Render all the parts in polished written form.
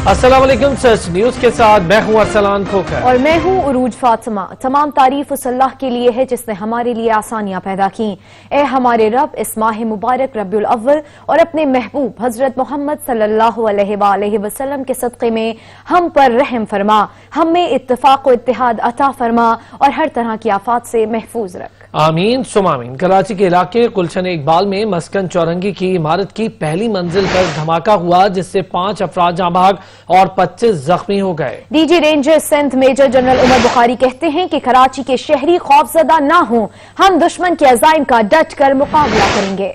अस्सलाम वालेकुम search news के साथ मैं हूं अरसलान खोखर और मैं हूं उरूज फातिमा। तमाम तारीफ उस अल्लाह के लिए है जिसने हमारे लिए आसानियां पैदा की। ए हमारे रब, इस माह मुबारक रबिउल अव्वल और अपने महबूब हजरत मोहम्मद सल्लल्लाहु अलैहि वसल्लम के सदक़े में हम पर रहम फरमा, हम में इत्तेफाक व इत्तेहाद अता फरमा और हर तरह की आफात से महफूज रख। आमीन सुमामीन। कराची के इलाके गुलशन इकबाल में मस्कन चौरंगी की इमारत की पहली मंजिल पर धमाका हुआ जिससे 5 अफराद जाँ बहक और 25 जख्मी हो गए। DG ranger Sindh major general Umar Bukhari कहते हैं कि कराची के शहरी खौफजदा ना हों, हम दुश्मन के अज़ाइम का डट कर मुकाबला करेंगे।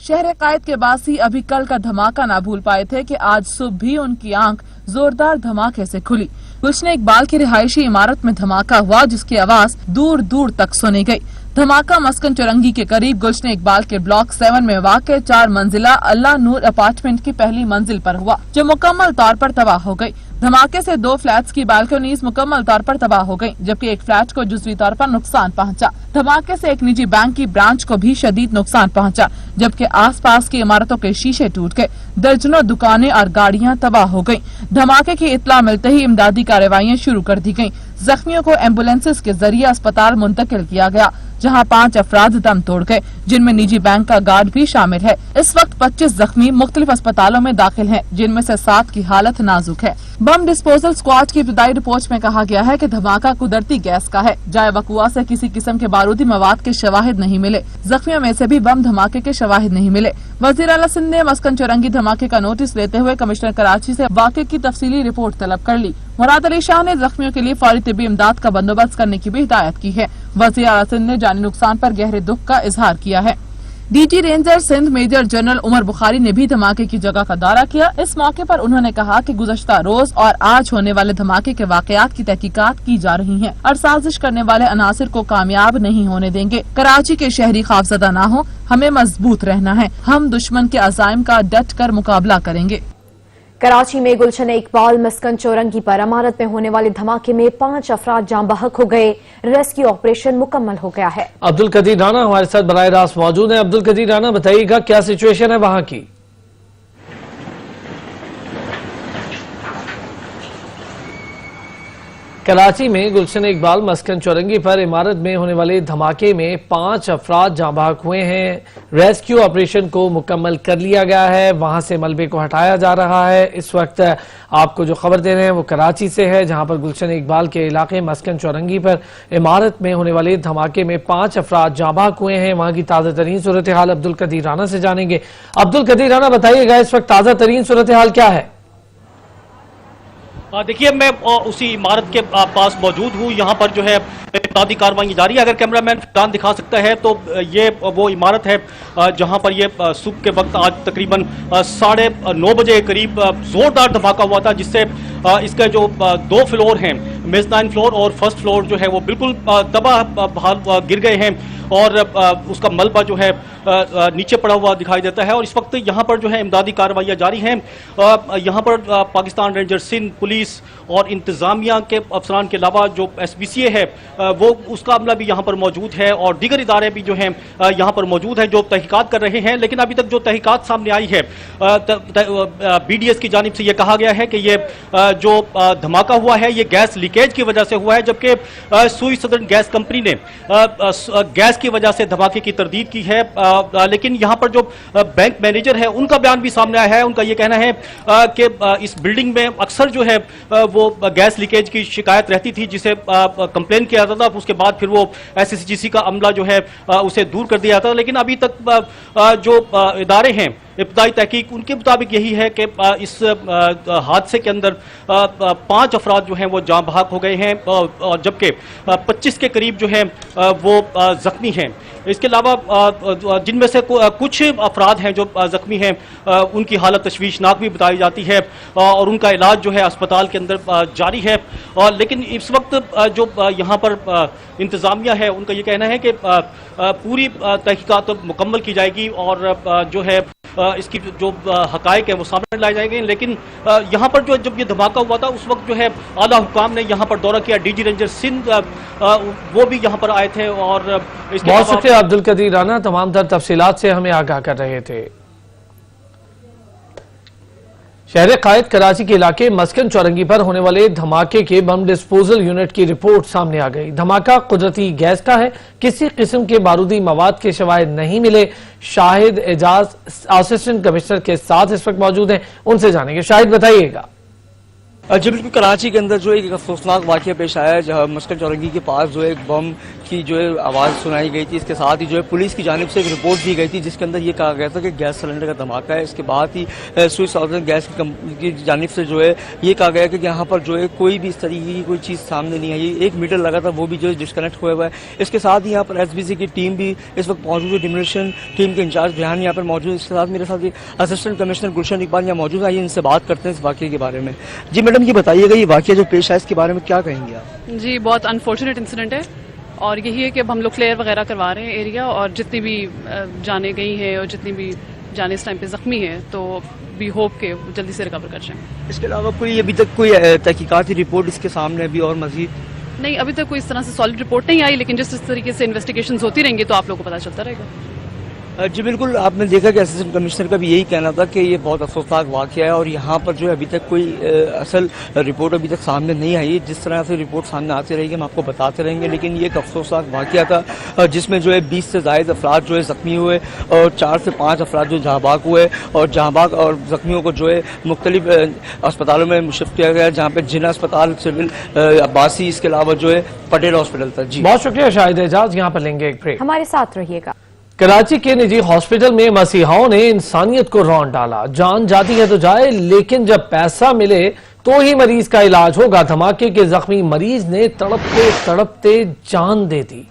शहर कायद के बासी अभी कल का धमाका ना भूल पाए थे कि आज सुबह भी उनकी आंख जोरदार धमाके से खुली। गुलशन इकबाल की रिहायशी इमारत में धमाका हुआ जिसकी आवाज दूर दूर तक सुनी गई। धमाका मस्कन चौरंगी के करीब गुलशन इकबाल के ब्लॉक 7 में वाक़े 4 मंजिला अल्लाह नूर अपार्टमेंट की पहली मंजिल पर हुआ जो मुकम्मल तौर पर तबाह हो गई। धमाके से 2 फ्लैट्स की बालकनीज मुकम्मल तौर पर तबाह हो गयी जबकि एक फ्लैट को जुज़वी तौर पर नुकसान पहुंचा। धमाके से एक निजी बैंक की ब्रांच को भी शदीद नुकसान पहुंचा जबकि आसपास की इमारतों के शीशे टूट गए। दर्जनों दुकानें और गाड़ियां तबाह हो गयी। धमाके की इत्तला मिलते ही इमदादी कार्रवाइयां शुरू कर दी गयी। जख्मियों को एम्बुलेंसेज के जरिए अस्पताल मुंतकिल किया गया जहां 5 अफराद दम तोड़ गए जिनमें निजी बैंक का गार्ड भी शामिल है। इस वक्त 25 जख्मी मुख्तलिफ अस्पतालों में दाखिल हैं जिनमें से 7 की हालत नाजुक है। बम डिस्पोजल स्क्वाड की इब्तदाई रिपोर्ट में कहा गया है कि धमाका कुदरती गैस का है। जाए वकुआ से किसी किस्म के बारूदी मवाद के शवाहिद नहीं मिले। जख्मियों में से भी बम धमाके के शवाहिद नहीं मिले। वजीर आला सिंध ने मस्कन चौरंगी धमाके का नोटिस लेते हुए कमिश्नर कराची से वाक़े की तफसीली रिपोर्ट तलब कर ली। मुराद अली शाह ने जख्मियों के लिए फौरी तिब्बी इमदाद का बंदोबस्त करने की भी हिदायत की है। वजीर आला सिंध ने जानी नुकसान पर गहरे दुख का इजहार किया है। DG ranger Sindh major general Umar Bukhari ने भी धमाके की जगह का दौरा किया। इस मौके पर उन्होंने कहा कि गुज़श्ता रोज और आज होने वाले धमाके के वाकयात की तहकीकात की जा रही है और साजिश करने वाले अनासिर को कामयाब नहीं होने देंगे। कराची के शहरी खौफजदा ना हो, हमें मजबूत रहना है, हम दुश्मन के अज़ाइम का डट कर मुकाबला करेंगे। कराची में गुलशन इकबाल मस्कन चौरंगी पर इमारत में होने वाले धमाके में 5 अफराद जाँ बहक हो गए। रेस्क्यू ऑपरेशन मुकम्मल हो गया है। अब्दुल कदीर राना हमारे साथ बराह रास्त मौजूद है। अब्दुल कदीर राना, बताइएगा क्या सिचुएशन है वहां की? कराची में गुलशन इकबाल मस्कन चौरंगी पर इमारत में होने वाले धमाके में 5 अफराद जाँ बहक हुए हैं। रेस्क्यू ऑपरेशन को मुकम्मल कर लिया गया है, वहां से मलबे को हटाया जा रहा है। इस वक्त आपको जो खबर दे रहे हैं वो कराची से है जहां पर गुलशन इकबाल के इलाके मस्कन चौरंगी पर इमारत में होने वाले धमाके में 5 अफराद जाँ बहक हुए हैं। वहां की ताज़ा तरीन सूरत हाल अब्दुल कदीर राना से जानेंगे। अब्दुल कदीर राना, बताइएगा इस वक्त ताज़ा तरीन सूरत हाल क्या है? देखिए, मैं उसी इमारत के पास मौजूद हूँ। यहाँ पर जो है इब्तदाई कार्रवाई जारी है। अगर कैमरामैन फैन दिखा सकता है तो ये वो इमारत है जहाँ पर ये सुबह के वक्त आज तकरीबन 9:30 बजे के करीब जोरदार धमाका हुआ था जिससे इसके जो 2 फ्लोर हैं, मेज़नाइन फ्लोर और फर्स्ट फ्लोर जो है वो बिल्कुल तबाह गिर गए हैं और उसका मलबा जो है नीचे पड़ा हुआ दिखाई देता है। और इस वक्त यहाँ पर जो है इमदादी कार्रवाइयाँ जारी हैं। यहाँ पर पाकिस्तान रेंजर सिंध पुलिस और इंतज़ामिया के अफसरान के अलावा जो SBCA है वो उसका अमला भी यहाँ पर मौजूद है और दीगर इदारे भी जो हैं यहाँ पर मौजूद हैं जो तहकीकात कर रहे हैं। लेकिन अभी तक जो तहकीकात सामने आई है BDS की जानिब से ये कहा गया है कि ये जो धमाका हुआ है ये गैस लीकेज की वजह से हुआ है जबकि सुई सदर्न गैस कंपनी ने गैस की वजह से धमाके की तरदीद की है। लेकिन यहाँ पर जो बैंक मैनेजर है उनका बयान भी सामने आया है। उनका ये कहना है कि इस बिल्डिंग में अक्सर जो है वो गैस लीकेज की शिकायत रहती थी जिसे कंप्लेन किया जाता था, उसके बाद फिर वो SSGC का अमला जो है उसे दूर कर दिया जाता। लेकिन अभी तक जो इदारे हैं इब्तदाई तहकीक उनके मुताबिक यही है कि इस हादसे के अंदर 5 अफराद जो हैं वो जाँ बहक हो गए हैं और जबकि 25 के करीब जो हैं वो जख्मी हैं। इसके अलावा जिनमें से कुछ अफराद हैं जो जख्मी हैं उनकी हालत तशवीशनाक भी बताई जाती है और उनका इलाज जो है अस्पताल के अंदर जारी है। लेकिन इस वक्त जो यहाँ पर इंतजामिया है उनका ये कहना है कि पूरी तहकीकात मुकम्मल की जाएगी और जो है इसकी जो हकायक है वो सामने लाए जाएंगे। लेकिन यहाँ पर जो जब ये धमाका हुआ था उस वक्त जो है आला हुकाम ने यहाँ पर दौरा किया, डीजी रेंजर सिंध वो भी यहाँ पर आए थे। और बहुत शुक्रिया अब्दुल कदीर राना, तमाम तर तफसीलात से हमें आगाह कर रहे थे। शहर कायद कराची के इलाके मस्कन चौरंगी पर होने वाले धमाके के बम डिस्पोजल यूनिट की रिपोर्ट सामने आ गई। धमाका कुदरती गैस का है, किसी किस्म के बारूदी मवाद के शवाहिद नहीं मिले। शाहिद एजाज असिस्टेंट कमिश्नर के साथ इस वक्त मौजूद हैं, उनसे जानेंगे। शाहिद बताइएगा। जी बिल्कुल, कराची के अंदर जो एक अफसोसनाक वाक़या पेश आया है जहाँ मस्कन चौरंगी के पास जो एक बम की जो है आवाज़ सुनाई गई थी। इसके साथ ही जो है पुलिस की जानिब से एक रिपोर्ट दी गई थी जिसके अंदर ये कहा गया था कि गैस सिलेंडर का धमाका है। इसके बाद ही स्विस साउदर्न गैस की जानिब से जो है ये कहा गया कि यहाँ पर जो है कोई भी इस तरीके की कोई चीज़ सामने नहीं आई। 1 मीटर लगा था वो भी जो है डिस्कनेक्ट हुआ हुआ है। इसके साथ ही यहाँ पर SBC की टीम भी इस वक्त मौजूद है, डिमोलिशन टीम के इंचार्ज बिहान यहाँ पर मौजूद है। इसके साथ मेरे साथ असिस्टेंट कमिश्नर गुलशन इकबाल यहाँ मौजूद है। आइए इनसे बात करते हैं इस वाक़े के बारे में। जी मैडम, ये बताइएगा ये वाक़या जो पेश आया इसके बारे में क्या कहेंगे आप? जी बहुत अनफॉर्चुनेट इंसिडेंट है और यही है कि अब हम लोग क्लियर वगैरह करवा रहे हैं एरिया, और जितनी भी जाने गई हैं और जितनी भी जाने इस टाइम पे जख्मी हैं तो वी होप के जल्दी से रिकवर कर जाएं। इसके अलावा कोई अभी तक कोई तहकीकाती रिपोर्ट इसके सामने अभी और मजीद नहीं, अभी तक कोई इस तरह से सॉलिड रिपोर्ट नहीं आई, लेकिन जिस तरीके से इन्वेस्टिगेशंस होती रहेंगी तो आप लोगों को पता चलता रहेगा। जी बिल्कुल, आपने देखा कि असिस्टेंट कमिश्नर का भी यही कहना था कि ये बहुत अफसोसनाक वाक़या है और यहाँ पर जो है अभी तक कोई असल रिपोर्ट अभी तक सामने नहीं आई। जिस तरह से रिपोर्ट सामने आती रहेगी हम आपको बताते रहेंगे, लेकिन ये एक अफसोसनाक वाक़या था जिसमें जो है 20 से ज़ायद अफराद जो है ज़ख्मी हुए और 4 से 5 अफराद जो जहाँ बाग हुए, और जहाँ बाग और ज़ख्मियों को जो है मुख्तलिफ अस्पतालों में मुश्तल किया गया, जहाँ पर जिन्ना अस्पताल, सिविल, अब्बासी, इसके अलावा जो है पटेल हॉस्पिटल था। जी बहुत शुक्रिया शाहिद एजाज। यहाँ पर लेंगे एक ब्रेक, हमारे साथ रहिएगा। कराची के निजी हॉस्पिटल में मसीहाओं ने इंसानियत को रौंद डाला। जान जाती है तो जाए, लेकिन जब पैसा मिले तो ही मरीज का इलाज होगा। धमाके के जख्मी मरीज ने तड़पते तड़पते जान दे दी।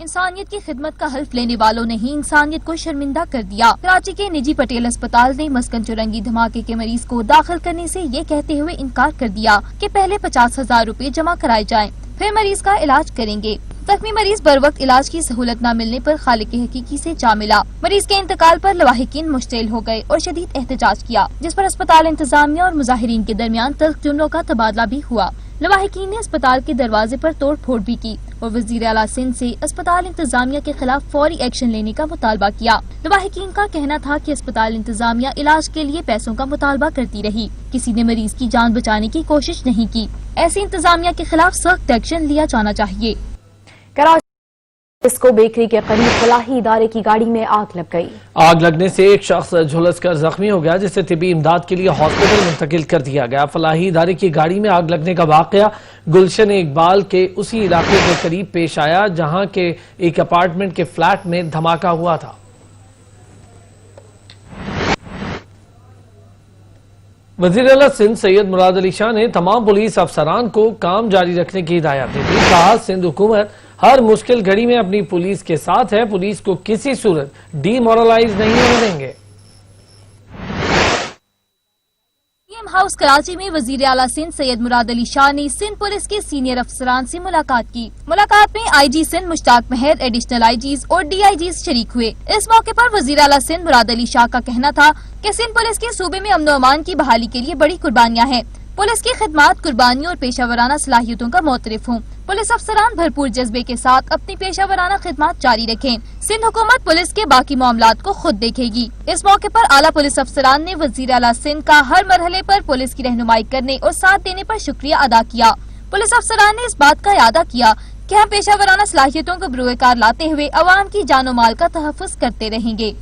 इंसानियत की खिदमत का हल्फ लेने वालों ने ही इंसानियत को शर्मिंदा कर दिया। कराची के निजी पटेल अस्पताल ने मस्कन चौरंगी धमाके के मरीज को दाखिल करने से ये कहते हुए इनकार कर दिया कि पहले 50,000 रुपए जमा कराए जाएं, फिर मरीज का इलाज करेंगे। जख्मी मरीज बर वक्त इलाज की सहूलत न मिलने पर खालिक हकीकी से जा मिला। मरीज के इंतकाल पर लवाहिकीन मुश्तिल हो गए और शदीद एहतजाज किया, जिस पर अस्पताल इंतजामिया और मुजाहिरीन के दरमियान तल्ख जुमलों का तबादला भी हुआ। लवाहिकीन ने अस्पताल के दरवाजे पर तोड़ फोड़ भी की और वजीर आला सिंध से अस्पताल इंतजामिया के खिलाफ फौरी एक्शन लेने का मुतालबा किया। लवाहिकीन का कहना था कि अस्पताल इंतजामिया इलाज के लिए पैसों का मुतालबा करती रही, किसी ने मरीज की जान बचाने की कोशिश नहीं की। ऐसी इंतजामिया के खिलाफ सख्त एक्शन लिया जाना चाहिए। कराची इसको बेकरी के करीब फलाही इदारे की गाड़ी में आग लग गई। आग लगने से एक शख्स झुलसकर जख्मी हो गया, जिसे तिबी इमदाद के लिए हॉस्पिटल मुंतकिल कर दिया गया। फलाही इदारे की गाड़ी में आग लगने का वाकया गुलशन इकबाल के उसी इलाके के करीब पेश आया जहां के एक अपार्टमेंट के फ्लैट में धमाका हुआ था। वज़ीर आला सिंध सैयद मुराद अली शाह ने तमाम पुलिस अफसरान को काम जारी रखने की हिदायत दी थी। कहा, सिंध हुकूमत हर मुश्किल घड़ी में अपनी पुलिस के साथ है, पुलिस को किसी सूरत डीमोरलाइज नहीं होने देंगे। पीएम हाउस कराची में वजीर आला सिंध सैयद मुराद अली शाह ने सिंध पुलिस के सीनियर अफसरान से मुलाकात की। मुलाकात में IG सिंध मुश्ताक महर, एडिशनल IGs और DIGs शरीक हुए। इस मौके पर वजीर आला सिंध मुराद अली शाह का कहना था कि सिंध पुलिस के सूबे में अमन अमान की बहाली के लिए बड़ी कुर्बानियां हैं। पुलिस की खिदमत, कुर्बानियों और पेशावराना सलाहियतों का मोतरफ हूँ। पुलिस अफसरान भरपूर जज्बे के साथ अपनी पेशावराना खिदमत जारी रखें। सिंध हुकूमत पुलिस के बाकी मामलात को खुद देखेगी। इस मौके पर आला पुलिस अफसरान ने वजीर आला सिंध का हर मरहले पर पुलिस की रहनुमाई करने और साथ देने पर शुक्रिया अदा किया। पुलिस अफसरान ने इस बात का यादा किया कि हम पेशावराना सलाहियतों को बरूएकार लाते हुए अवाम की जानो माल का तहफ़्फ़ुज़ करते रहेंगे।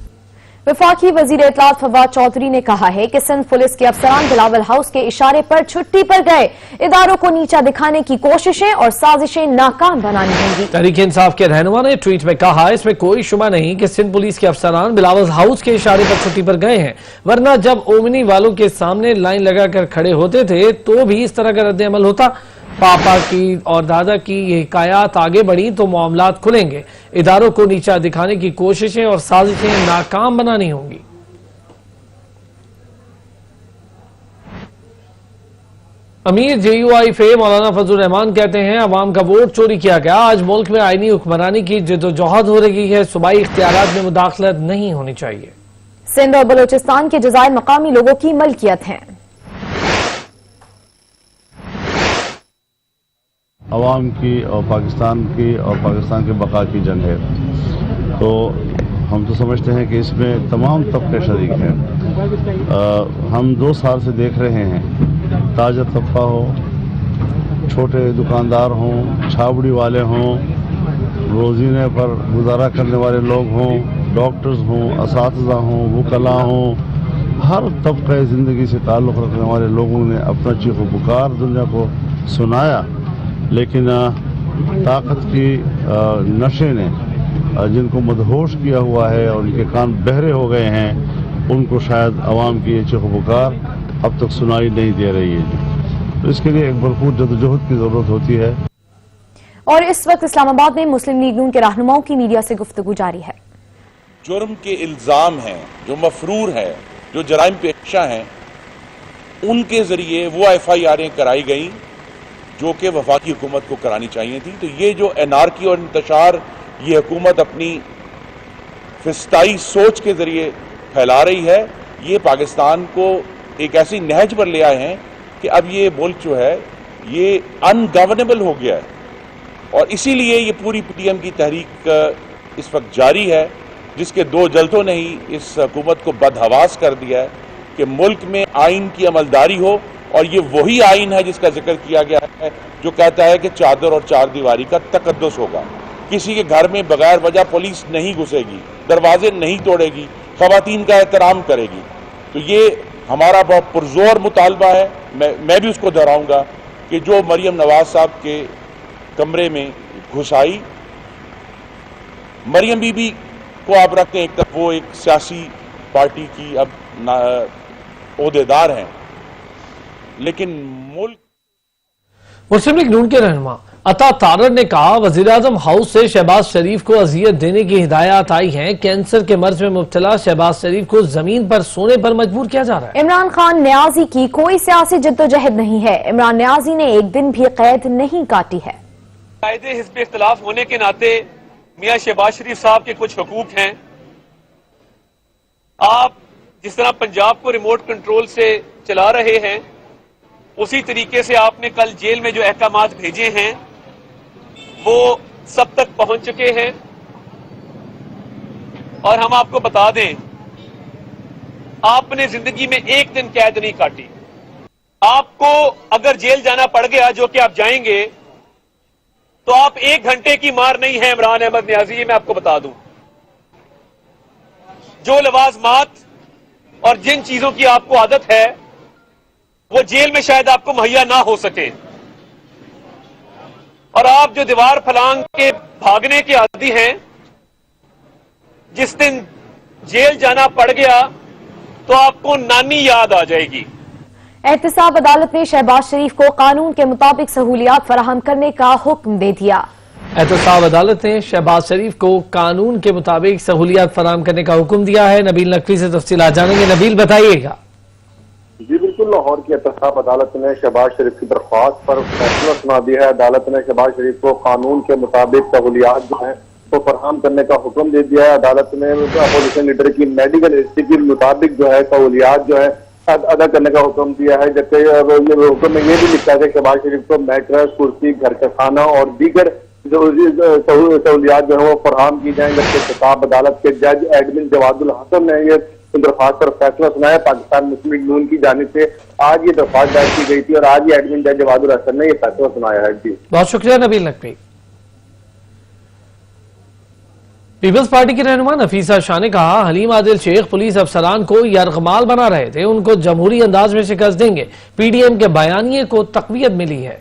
वफाकी वजीर इत्तलात फवाद चौधरी ने कहा है कि सिंध पुलिस के अफसरान बिलावल हाउस के इशारे पर छुट्टी पर गए। इदारों को नीचा दिखाने की कोशिशें और साजिशें नाकाम बनानी होंगी। तहरीक इंसाफ के रहनुमा ने ट्वीट में कहा, इसमें कोई शुबा नहीं कि सिंध पुलिस के अफसरान बिलावल हाउस के इशारे पर छुट्टी पर गए हैं, वरना जब ओमनी वालों के सामने लाइन लगाकर खड़े होते थे तो भी इस तरह का रद्द अमल होता। पापा की और दादा की ये हिकायात आगे बढ़ी तो मामलात खुलेंगे। इदारों को नीचा दिखाने की कोशिशें और साजिशें नाकाम बनानी होंगी। अमीर JUI फे मौलाना फजल रहमान कहते हैं अवाम का वोट चोरी किया गया। आज मुल्क में आईनी हुक्मरानी की जद्दोजहद हो रही है, सूबाई इख्तियारात में मुदाखलत नहीं होनी चाहिए। सिंध और बलूचिस्तान के जज़ायर मकामी लोगों की मलकियत हैं। अवाम की और पाकिस्तान के बका की जंग है, तो हम तो समझते हैं कि इसमें तमाम तबके शरीक हैं। हम 2 साल से देख रहे हैं, ताजा तबका हो, छोटे दुकानदार हों, छाबड़ी वाले हों, रोजीने पर गुजारा करने वाले लोग हों, डॉक्टर्स हों, असातिज़ा हों, वकला हों, हर तबके ज़िंदगी से ताल्लुक़ रखने वाले लोगों ने अपना चीख़ पुकार दुनिया को सुनाया। लेकिन ताकत की नशे ने जिनको मदहोश किया हुआ है और उनके कान बहरे हो गए हैं, उनको शायद अवाम की ये चीख पुकार अब तक सुनाई नहीं दे रही है। तो इसके लिए एक भरपूर जद्दोजहद की ज़रूरत होती है। और इस वक्त इस्लामाबाद में मुस्लिम लीग नून के रहनुमाओं की मीडिया से गुफ्तगू जारी है। जुर्म के इल्ज़ाम हैं, जो मफरूर है, जो जराइम पेशा हैं, उनके ज़रिए वो FIR'ें कराई गई जो कि वफाकी हुकूमत को करानी चाहिए थी। तो ये जो एनार्की और इंतशार ये हुकूमत अपनी फिस्ताई सोच के ज़रिए फैला रही है, ये पाकिस्तान को एक ऐसी नहज पर ले आए हैं कि अब ये मुल्क जो है ये अनगवर्नेबल हो गया है। और इसीलिए ये पूरी PTM की तहरीक इस वक्त जारी है, जिसके 2 जल्दों ने ही इस हुकूमत को बदहवास कर दिया है कि मुल्क में आइन की अमलदारी हो। और ये वही आइन है जिसका जिक्र किया गया है जो कहता है कि चादर और चार दीवारी का तकद्दुस होगा। किसी के घर में बगैर वजह पुलिस नहीं घुसेगी, दरवाजे नहीं तोड़ेगी, खवातीन का एहतराम करेगी। तो ये हमारा बहुत पुरजोर मुतालबा है। मैं भी उसको दोहराऊंगा कि जो मरियम नवाज साहब के कमरे में घुसाई, मरियम बीबी को आप रखते हैं एक तरफ, वो एक सियासी पार्टी की अब ओहदेदार हैं, लेकिन मुल्क। मुस्लिम लीग नून के रहनुमा अता तारर ने कहा वज़ीर-ए-आज़म हाउस से शहबाज शरीफ को अज़ियत देने की हिदायत आई है। कैंसर के मर्ज में मुब्तला शहबाज शरीफ को जमीन पर सोने पर मजबूर किया जा रहा है। इमरान खान न्याजी की कोई सियासी जद्दोजहद नहीं है। इमरान न्याजी ने एक दिन भी कैद नहीं काटी है। कायदे हिज़्ब इख्तिलाफ होने के नाते मियां शहबाज शरीफ साहब के कुछ हुकूक हैं। आप जिस तरह पंजाब को रिमोट कंट्रोल से चला रहे हैं, उसी तरीके से आपने कल जेल में जो अहकामात भेजे हैं वो सब तक पहुंच चुके हैं। और हम आपको बता दें, आपने जिंदगी में एक दिन कैद नहीं काटी। आपको अगर जेल जाना पड़ गया, जो कि आप जाएंगे, तो आप 1 घंटे की मार नहीं है इमरान अहमद न्याजी, ये मैं आपको बता दूं। जो लवाजमात और जिन चीजों की आपको आदत है वो जेल में शायद आपको मुहैया ना हो सके। और आप जो दीवार फलांग के भागने के आदी हैं, जिस दिन जेल जाना पड़ गया तो आपको नानी याद आ जाएगी। एहतसाब अदालत ने शहबाज शरीफ को कानून के मुताबिक सहूलियात फराहम करने का हुक्म दे दिया। एहतसाब अदालत ने शहबाज शरीफ को कानून के मुताबिक सहूलियात फराहम करने का हुक्म दिया है। नबील नकवी से तफसीलात जानेंगे। नबील, बताइएगा। जी बिल्कुल, लाहौर की एहतसाब अदालत ने शहबाज शरीफ की दरख्वास्त पर फैसला सुना दिया है। अदालत ने शहबाज शरीफ को कानून के मुताबिक सहूलियात जो है तो फराहम करने का हुक्म दे दिया है। अदालत ने अपोजिशन लीडर की मेडिकल हिस्ट्री के मुताबिक जो है सहूलियात जो है अदा करने का हुक्म दिया है। जबकि हुक्म में ये भी लिखा है कि शहबाज शरीफ को मैट्रेस, कुर्सी, घर का खाना और दीगर सहूलियात जो है वो फराहम की जाएंगे। जबकि एहतसाब अदालत के जज एडमिन जवादुल हसन ने ये दरख्वास्त पर फैसला सुनाया। पाकिस्तान मुस्लिम लीग नून की जानिब से आज ये दरख्वास्त दायर की गई थी और आज ही एडमिन जज जवादुल हसन ने ये फैसला सुनाया है। जी बहुत शुक्रिया नबील नकवी। पीपल्स पार्टी की रहनुमा नफीसा शाह ने कहा हलीम आदिल शेख पुलिस अफसरान को यरगमाल बना रहे थे, उनको जमहूरी अंदाज में शिकस्त देंगे। PDM के बयानिए को तकवीयत मिली है।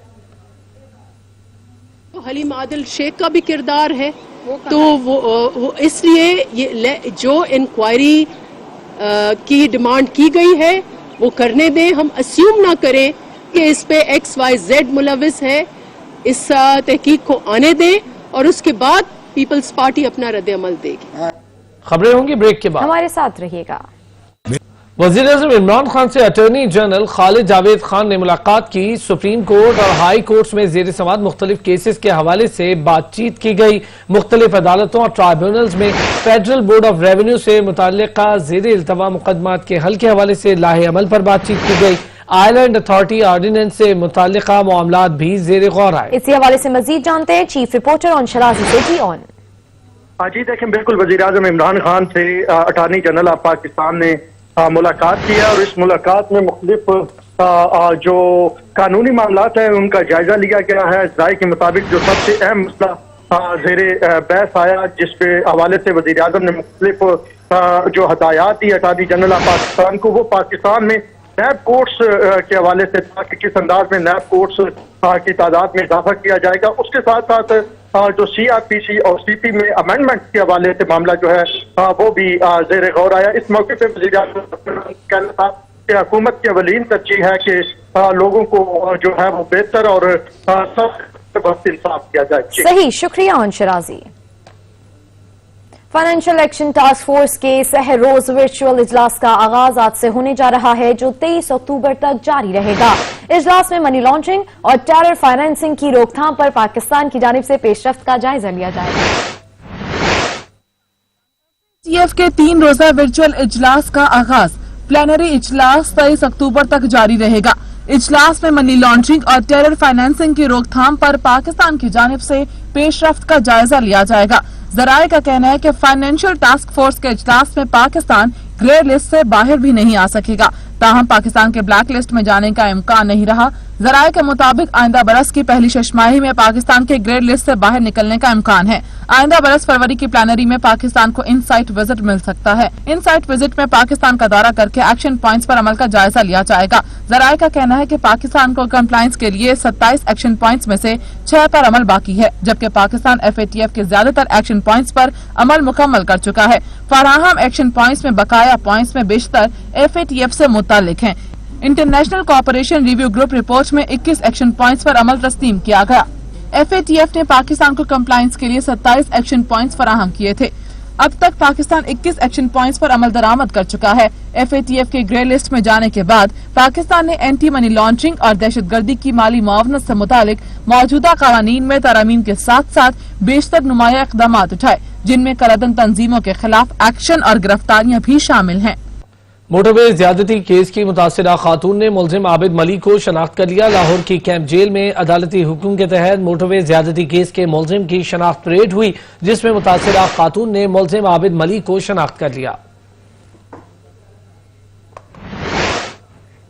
तो हलीम आदिल शेख का भी किरदार है, तो वो इसलिए ये जो इंक्वायरी की डिमांड की गई है वो करने दें। हम अस्यूम ना करें कि इस पे XYZ मुलविस है। इस तहकीक को आने दें और उसके बाद पीपल्स पार्टी अपना रद्द अमल देगी। खबरें होंगी ब्रेक के बाद, हमारे साथ रहिएगा। वज़ीर-ए-आज़म इमरान खान से अटॉर्नी जनरल खालिद जावेद खान ने मुलाकात की। सुप्रीम कोर्ट और हाई कोर्ट्स में ज़ेर समाअत मुख्तलिफ केसेस के हवाले से बातचीत की गई। मुख्तलिफ अदालतों और ट्राइब्यूनल्स में फेडरल बोर्ड ऑफ रेवेन्यू से मुताल्लिका ज़ेर इल्तवा मुकदमात के हल के हवाले से लाहे अमल पर बातचीत की गई। आइलैंड अथॉरिटी ऑर्डिनेंस से मुताल्लिका मामलात भी ज़ेर गौर आए। इसी हवाले से मजीद जानते हैं चीफ रिपोर्टर ऑन शराजी से। जी ऑन जी देखें, बिल्कुल वज़ीर-ए-आज़म इमरान खान से अटॉर्नी जनरल ऑफ पाकिस्तान ने मुलाकात की है और इस मुलाकात में मुख्तलिफ जो कानूनी मामलात हैं उनका जायजा लिया गया है। राय के मुताबिक जो सबसे अहम मसला ज़ेरे बहस आया, जिसके हवाले से वज़ीर-ए-आज़म ने मुख्तलिफ जो हदायत दी अटॉर्नी जनरल ऑफ पाकिस्तान को, वो पाकिस्तान में नैब कोर्ट्स के हवाले से था कि किस अंदाज में नैब कोर्ट्स की तादाद में इजाफा किया जाएगा। उसके साथ साथ जो CRPC और CP में अमेंडमेंट के हवाले से मामला जो है वो भी ज़ेर गौर आया। इस मौके पर वज़ीर-ए-आज़म का कहना था कि हुकूमत की अवलीन तरजीह है कि लोगों को जो है वो बेहतर और सब वक्त इंसाफ किया जाए। सही, शुक्रिया on शराजी। Financial action task force के सह रोज वर्चुअल इजलास का आगाज आज से होने जा रहा है, जो 23 अक्टूबर तक जारी रहेगा। इजलास में मनी लॉन्ड्रिंग और टेरर फाइनेंसिंग की रोकथाम पर पाकिस्तान की जानिब से पेशरफ्त का जायजा लिया जाएगा। TF के 3 रोजा वर्चुअल इजलास का आगाज प्लेनरी इजलास 23 अक्टूबर तक जारी रहेगा। इजलास में मनी लॉन्ड्रिंग और टेरर फाइनेंसिंग की रोकथाम पर पाकिस्तान की जानिब से पेशरफ्त का जायजा लिया जाएगा। जराये का कहना है कि फाइनेंशियल टास्क फोर्स के इजलास में पाकिस्तान ग्रे लिस्ट से बाहर भी नहीं आ सकेगा, ताहम पाकिस्तान के ब्लैक लिस्ट में जाने का इम्कान नहीं रहा। जराये के मुताबिक आइंदा बरस की पहली छमाही में पाकिस्तान के ग्रे लिस्ट से बाहर निकलने का इम्कान है। आइंदा बरस फरवरी की प्लानरी में पाकिस्तान को इन साइट विजिट मिल सकता है। इन साइट विजिट में पाकिस्तान का दौरा करके एक्शन पॉइंट्स पर अमल का जायजा लिया जाएगा। जराये का कहना है कि पाकिस्तान को कंप्लायंस के लिए 27 एक्शन पॉइंट्स में से 6 पर अमल बाकी है, जबकि पाकिस्तान FATF के ज्यादातर एक्शन पॉइंट्स पर अमल मुकम्मल कर चुका है। फराहम एक्शन पॉइंट्स में बकाया पॉइंट्स में बेशतर FATF से मुतालिक हैं। International cooperation review group report में 21 एक्शन पॉइंट्स पर अमल तस्लीम किया गया। FATF ने पाकिस्तान को कंप्लायंस के लिए 27 एक्शन पॉइंट्स फराहम किए थे। अब तक पाकिस्तान 21 एक्शन पॉइंट्स पर अमल दरामद कर चुका है। FATF के ग्रे लिस्ट में जाने के बाद पाकिस्तान ने एंटी मनी लॉन्ड्रिंग और दहशतगर्दी की माली मुआवनत से मुतालिक मौजूदा कानून में तरमीम के साथ साथ बेशतर नुमाया इकदाम उठाए, जिनमें कलदन तंजीमों के खिलाफ एक्शन और गिरफ्तारियां भी शामिल हैं। मोटरवे ज्यादती केस की मुतासिरा खातून ने मुलजिम आबिद मलिक को शनाख्त कर लिया। लाहौर की कैंप जेल में अदालती हुक्म के तहत मोटरवे ज्यादती केस के मुलजिम की शनाख्त परेड हुई, जिसमें मुतासिरा खातून ने मुलजिम आबिद मलिक को शनाख्त कर लिया।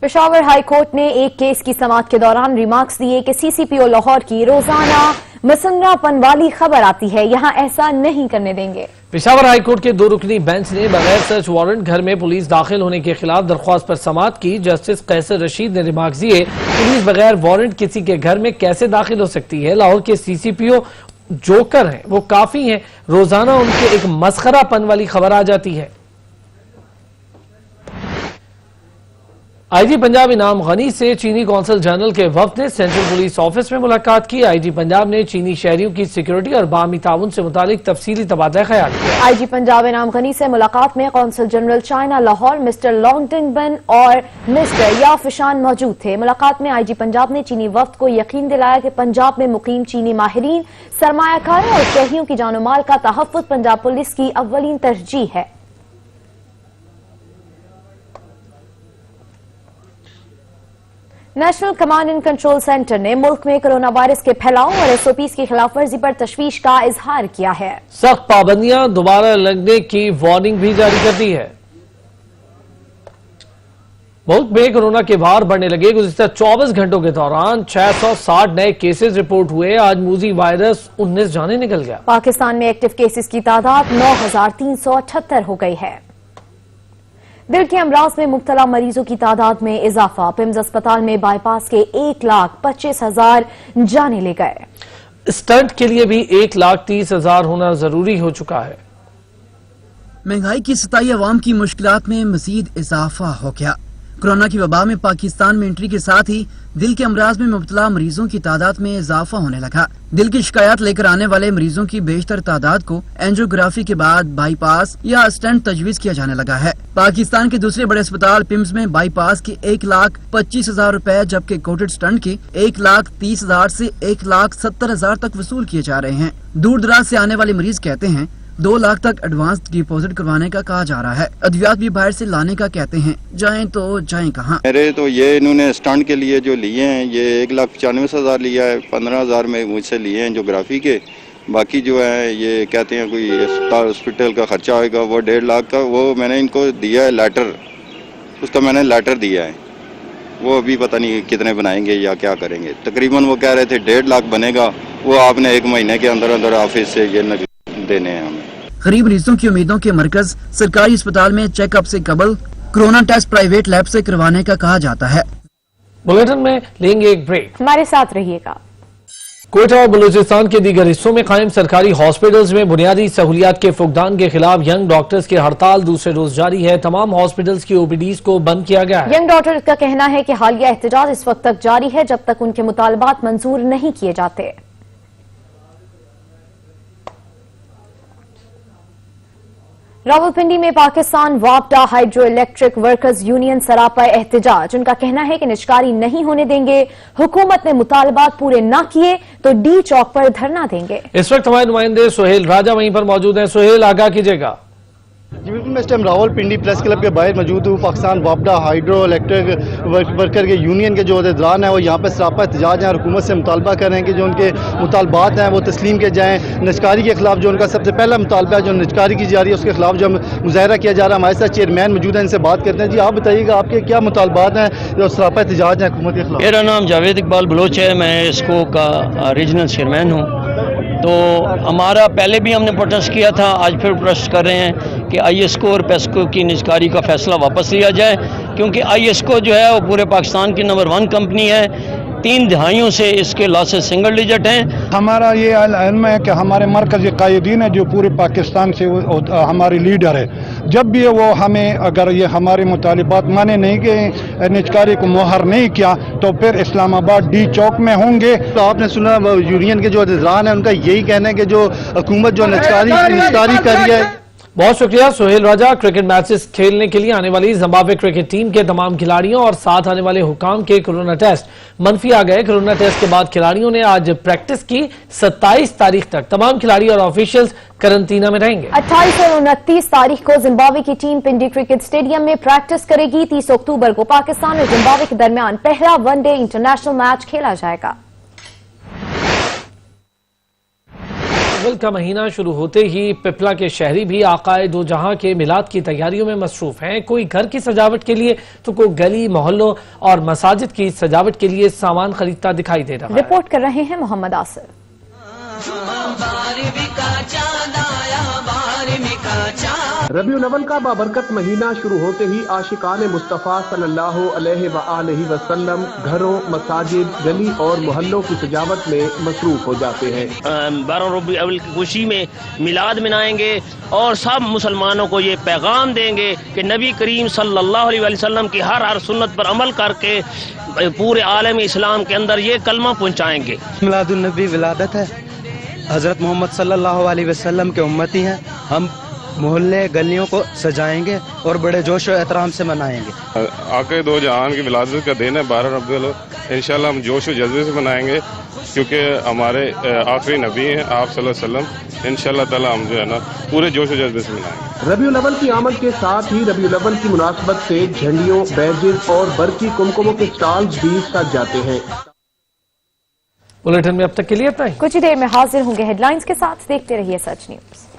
पेशावर हाई कोर्ट ने एक केस की समाअत के दौरान रिमार्क्स दिए कि CCPO लाहौर की रोजाना मसंगापन वाली खबर आती है, यहां ऐसा नहीं करने देंगे। पेशावर हाई कोर्ट के 2 रुकनी बेंच ने बगैर सर्च वारंट घर में पुलिस दाखिल होने के खिलाफ दरख्वास्त पर समाअत की। जस्टिस कैसर रशीद ने रिमार्क्स दिए, पुलिस बगैर वारंट किसी के घर में कैसे दाखिल हो सकती है। लाहौर के CCPO जोकर हैं, वो काफी हैं, रोजाना उनके एक मस्खरापन वाली खबर आ जाती है। IG पंजाब इनाम गनी से चीनी कौंसल जनरल के वफद ने सेंट्रल पुलिस ऑफिस में मुलाकात की। IG पंजाब ने चीनी शहरियों की सिक्योरिटी और बाहमी ताउन से मुतालिक तफसीली तबादला ख्याल किया। IG पंजाब इनाम गनी से मुलाकात में consul general China Lahore mister Longtingban और मिस्टर याफिशान मौजूद थे। मुलाकात में IG पंजाब ने चीनी वफद को यकीन दिलाया कि पंजाब में मुकीम चीनी माहिरीन, सरमायाकारों और शहरियों की जानो माल का तहफ़्फ़ुज़ पंजाब पुलिस की अव्वलीन तरजीह है। National command and control centre ने मुल्क में कोरोना वायरस के फैलाव और SOPs की खिलाफ वर्जी पर तशवीश का इजहार किया है। सख्त पाबंदियां दोबारा लगने की वार्निंग भी जारी कर दी है। मुल्क में कोरोना के भार बढ़ने लगे। गुज़िश्ता 24 घंटों के दौरान 660 नए केसेस रिपोर्ट हुए। आज मूजी वायरस 19 जाने निकल गया। पाकिस्तान में एक्टिव केसेस की तादाद 9378 हो गई है। दिल के अमराज में मुब्तला मरीजों की तादाद में इजाफा। पिम्स अस्पताल में बाईपास के 1,25,000 जाने ले गए। स्टंट के लिए भी 1,30,000 होना जरूरी हो चुका है। महंगाई की सताई अवाम की मुश्किलात में मजीद इजाफा हो गया। कोरोना की वबा में पाकिस्तान में एंट्री के साथ ही दिल के अमराज में मुब्तला मरीजों की तादाद में इजाफा होने लगा। दिल की शिकायत लेकर आने वाले मरीजों की बेशतर तादाद को एंजियोग्राफी के बाद बाईपास या स्टेंट तजवीज किया जाने लगा है। पाकिस्तान के दूसरे बड़े अस्पताल पिम्स में बाईपास के 1,25,000 रुपए जबकि कोटेड स्टंट के 1,30,000 से 1,70,000 तक वसूल किए जा रहे हैं। दूर दराज से आने वाले मरीज कहते हैं 2 लाख तक एडवांस डिपॉजिट करवाने का कहा जा रहा है। अद्वियात भी बाहर से लाने का कहते हैं, जाएं तो जाएं कहाँ। मेरे तो ये इन्होंने स्टंट के लिए जो लिए हैं ये 1,95,000 लिया है, 15,000 में मुझसे लिए हैं जोग्राफी के। बाकी जो है ये कहते हैं कोई अस्पताल हॉस्पिटल का खर्चा होगा वो 1.5 लाख का, वो मैंने इनको दिया है लेटर, उसका मैंने लेटर दिया है। वो अभी पता नहीं कितने बनाएंगे या क्या करेंगे। तकरीबन वो कह रहे थे 1.5 लाख बनेगा, वो आपने 1 महीने के अंदर अंदर ऑफिस से ये देने हैं हमें। गरीब मरीजों की उम्मीदों के मरकज सरकारी अस्पताल में चेकअप से कबल कोरोना टेस्ट प्राइवेट लैब से करवाने का कहा जाता है। बुलेटिन में लेंगे एक ब्रेक, हमारे साथ रहिएगा। कोयटा और बलूचिस्तान के दीगर हिस्सों में कायम सरकारी हॉस्पिटल्स में बुनियादी सहूलियात के फुकदान के खिलाफ यंग डॉक्टर्स की हड़ताल दूसरे रोज जारी है। तमाम हॉस्पिटल्स की ओपीडीज को बंद किया गया है। यंग डॉक्टर्स का कहना है कि हालिया एहतजाज इस वक्त तक जारी है जब तक उनके मुतालबात मंजूर नहीं किए जाते। रावलपिंडी में पाकिस्तान वापडा हाइड्रो इलेक्ट्रिक वर्कर्स यूनियन सरापा एहतजाज। उनका कहना है कि निजकारी नहीं होने देंगे, हुकूमत ने मुतालबात पूरे न किए तो डी चौक पर धरना देंगे। इस वक्त हमारे नुमाइंदे सुहेल राजा वहीं पर मौजूद हैं। सुहेल, आगाह कीजिएगा। जी बिल्कुल, मैं इस टाइम रावलपिंडी प्रेस क्लब के बाहर मौजूद हूँ। पाकिस्तान वापडा हाइड्रो इलेक्ट्रिक वर्कर के यूनियन के जो अहदेदारान हैं वो यहाँ पर सरापा एहतजाज हैं और हुकूमत से मुतालबा कर रहे हैं कि जो उनके मुतालबात हैं वो तस्लीम किए जाएँ। निजकारी के खिलाफ जो उनका सबसे पहला मुतालबा है जो निजकारी की जा रही है उसके खिलाफ जो मुजाहरा किया जा रहा है। हमारे साथ चेयरमैन मौजूद हैं, इनसे बात करते हैं। जी आप बताइएगा आपके क्या मुतालबात हैं जो सरापा एहतजाज हैं हुकूमत के खिलाफ? मेरा नाम जावेद इकबाल बलोच है, मैं इसको का रीजनल चेयरमैन हूँ। तो हमारा पहले भी हमने प्रोटेस्ट किया था, आज फिर प्रोटेस्ट कर रहे हैं कि आईएसको और पेस्को की निजकारी का फैसला वापस लिया जाए, क्योंकि आईएसको जो है वो पूरे पाकिस्तान की नंबर 1 कंपनी है। 3 दहाइयों से इसके लॉसेस सिंगल डिजिट हैं। हमारा ये इल्म है कि हमारे मरकज़ी कायदीन है जो पूरे पाकिस्तान से हमारे लीडर है, जब भी वो हमें अगर ये हमारे मुतालिबात माने नहीं गए, निजकारी को मोहर नहीं किया तो फिर इस्लामाबाद डी चौक में होंगे। तो आपने सुना यूनियन के जो अहदेदारान हैं उनका यही कहना है कि जो हुकूमत जो निजकारी कर रही है। बहुत शुक्रिया सुहेल राजा। क्रिकेट मैचेस खेलने के लिए आने वाली जिम्बाब्वे क्रिकेट टीम के तमाम खिलाड़ियों और साथ आने वाले हुकाम के कोरोना टेस्ट मनफी आ गए। कोरोना टेस्ट के बाद खिलाड़ियों ने आज प्रैक्टिस की। 27 तारीख तक तमाम खिलाड़ी और ऑफिशियल्स करंटीना में रहेंगे। 28 और 29 तारीख को जिम्बाब्वे की टीम पिंडी क्रिकेट स्टेडियम में प्रैक्टिस करेगी। 30 अक्टूबर को पाकिस्तान और जिम्बाब्वे के दरमियान पहला वनडे इंटरनेशनल मैच खेला जाएगा। अव्वल का महीना शुरू होते ही पिपला के शहरी भी आकाए दो जहां के मिलाद की तैयारियों में मसरूफ हैं। कोई घर की सजावट के लिए तो कोई गली मोहल्लों और मसाजिद की सजावट के लिए सामान खरीदता दिखाई दे रहा है। रिपोर्ट कर रहे हैं मोहम्मद आसिफ। रबीउल अव्वल का बाबरकत महीना शुरू होते ही आशिकान मुस्तफ़ा सल्लल्लाहु अलैहि वसल्लम घरों, मसाजिद, गली और मोहल्लों की सजावट में मसरूफ हो जाते हैं। 12 रबीउल अव्वल की खुशी में मिलाद मनाएंगे और सब मुसलमानों को ये पैगाम देंगे कि नबी करीम सल्लल्लाहु अलैहि वसल्लम की हर सुन्नत पर अमल करके पूरे आलम इस्लाम के अंदर ये कलमा पहुँचाएंगे। मिलादुन नबी विलादत है, हजरत मोहम्मद सल्लल्लाहु अलैहि वसल्लम के उम्मती हैं। हम मोहल्ले गलियों को सजाएंगे और बड़े जोश और एहतराम से मनाएंगे। आके दो जहान की विलादत का दिन है 12 रबीउल अव्वल। इंशाल्लाह हम जोश और जज्बे से मनाएंगे क्योंकि हमारे आखिरी नबी हैं आप सल्लल्लाहु अलैहि वसल्लम। इंशाल्लाह ताला हम जो है ना पूरे जोश और जज्बे से मनाएंगे। रबीउल अव्वल की आमद के साथ ही रबीउल अव्वल की मुनासबत से झंडियों, बैजेस और बरकी कुमकुमों के स्टॉल्स भी सज जाते हैं। बुलेटिन में अब तक के लिए इतना ही। कुछ ही देर में हाजिर होंगे हेडलाइंस के साथ। देखते रहिए सच न्यूज।